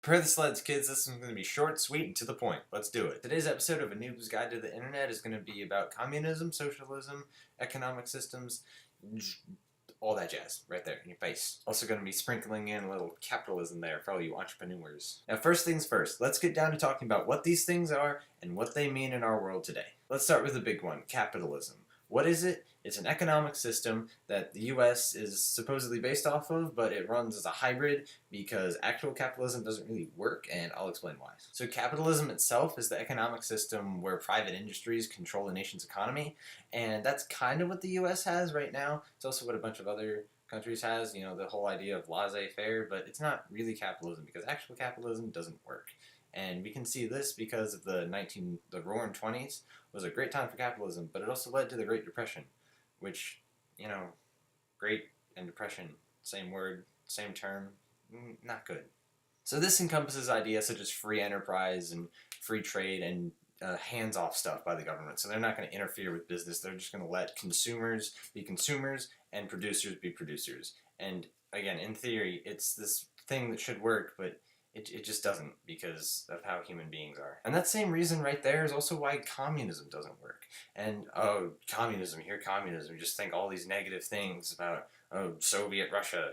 Prepare the sleds, kids. This one's going to be short, sweet, and to the point. Let's do it. Today's episode of A Noob's Guide to the Internet is going to be about communism, socialism, economic systems, all that jazz right there in your face. Also going to be sprinkling in a little capitalism there for all you entrepreneurs. Now, first things first, let's get down to talking about what these things are and what they mean in our world today. Let's start with the big one, capitalism. What is it? It's an economic system that the US is supposedly based off of, but it runs as a hybrid because actual capitalism doesn't really work, and I'll explain why. So capitalism itself is the economic system where private industries control a nation's economy, and that's kind of what the US has right now. It's also what a bunch of other countries has, you know, the whole idea of laissez-faire, but it's not really capitalism because actual capitalism doesn't work. And we can see this because of the Roaring '20s was a great time for capitalism, but it also led to the Great Depression, which, you know, great and depression, same word, same term, not good. So this encompasses ideas such as free enterprise and free trade and hands-off stuff by the government. So they're not going to interfere with business. They're just going to let consumers be consumers and producers be producers. And again, in theory, it's this thing that should work, but it just doesn't because of how human beings are. And that same reason right there is also why communism doesn't work. And, oh, communism, you just think all these negative things about, oh, Soviet Russia,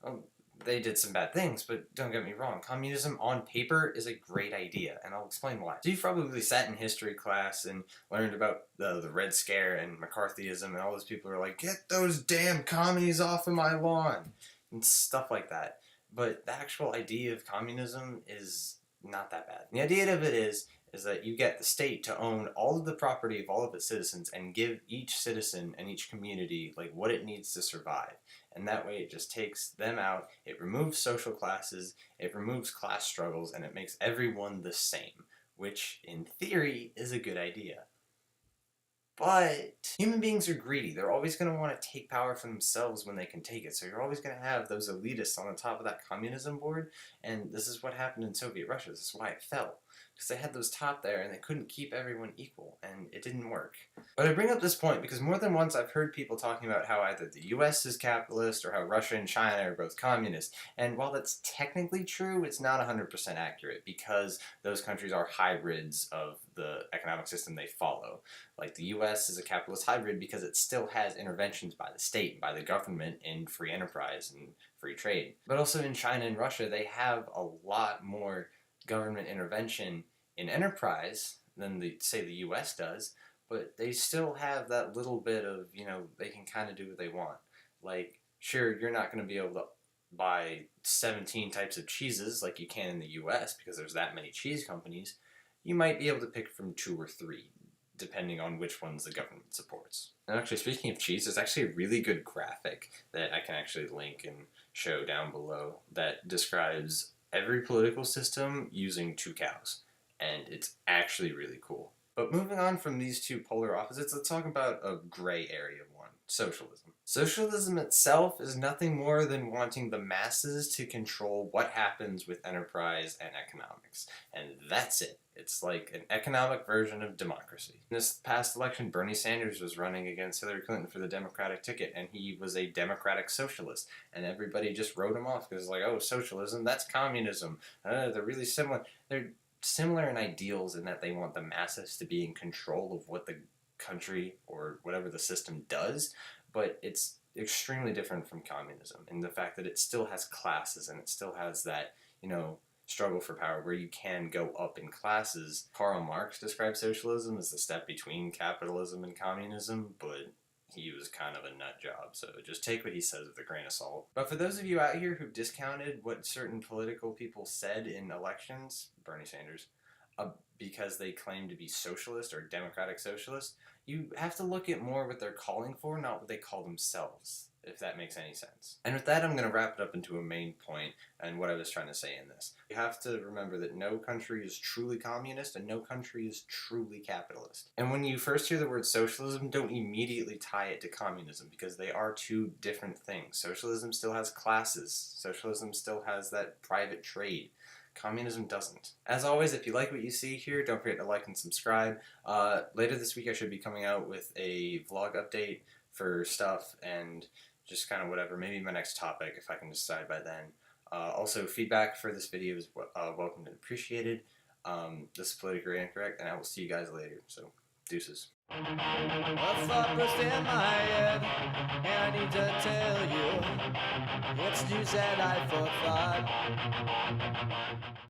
and they did some bad things, but don't get me wrong, communism on paper is a great idea, and I'll explain why. So you've probably sat in history class and learned about the Red Scare and McCarthyism, and all those people are like, get those damn commies off of my lawn, and stuff like that. But the actual idea of communism is not that bad. The idea of it is that you get the state to own all of the property of all of its citizens and give each citizen and each community like what it needs to survive. And that way it just takes them out, it removes social classes, it removes class struggles, and it makes everyone the same, which in theory is a good idea. But human beings are greedy. They're always going to want to take power for themselves when they can take it. So you're always going to have those elitists on the top of that communism board. And this is what happened in Soviet Russia. This is why it fell. Because they had those top there and they couldn't keep everyone equal. And it didn't work. But I bring up this point because more than once I've heard people talking about how either the US is capitalist or how Russia and China are both communist. And while that's technically true, it's not 100% accurate because those countries are hybrids of the economic system they follow. Like the US is a capitalist hybrid because it still has interventions by the state and by the government in free enterprise and free trade. But also in China and Russia, they have a lot more government intervention in enterprise than say the US does, but they still have that little bit of, you know, they can kind of do what they want. Like, sure, you're not going to be able to buy 17 types of cheeses like you can in the US because there's that many cheese companies. You might be able to pick from 2 or 3, depending on which ones the government supports. And actually, speaking of cheese, there's actually a really good graphic that I can actually link and show down below that describes every political system using 2 cows. And it's actually really cool. But moving on from these two polar opposites, let's talk about a gray area one, socialism. Socialism itself is nothing more than wanting the masses to control what happens with enterprise and economics. And that's it. It's like an economic version of democracy. In this past election, Bernie Sanders was running against Hillary Clinton for the Democratic ticket, and he was a democratic socialist. And everybody just wrote him off because, like, oh, socialism, that's communism. They're really similar. They're similar in ideals in that they want the masses to be in control of what the country or whatever the system does, but it's extremely different from communism in the fact that it still has classes and it still has that, you know, struggle for power where you can go up in classes. Karl Marx described socialism as the step between capitalism and communism, but he was kind of a nut job, so just take what he says with a grain of salt. But for those of you out here who've discounted what certain political people said in elections, Bernie Sanders, because they claim to be socialist or democratic socialist, you have to look at more what they're calling for, not what they call themselves, if that makes any sense. And with that, I'm going to wrap it up into a main point and what I was trying to say in this. You have to remember that no country is truly communist and no country is truly capitalist. And when you first hear the word socialism, don't immediately tie it to communism because they are 2 different things. Socialism still has classes. Socialism still has that private trade. Communism doesn't. As always, if you like what you see here, don't forget to like and subscribe. Later this week I should be coming out with a vlog update for stuff and just kind of whatever, maybe my next topic if I can decide by then. Also, feedback for this video is welcome and appreciated. This is politically incorrect, and I will see you guys later. So, deuces. A thought burst in my head, and I need to tell you, it's news that I forethought.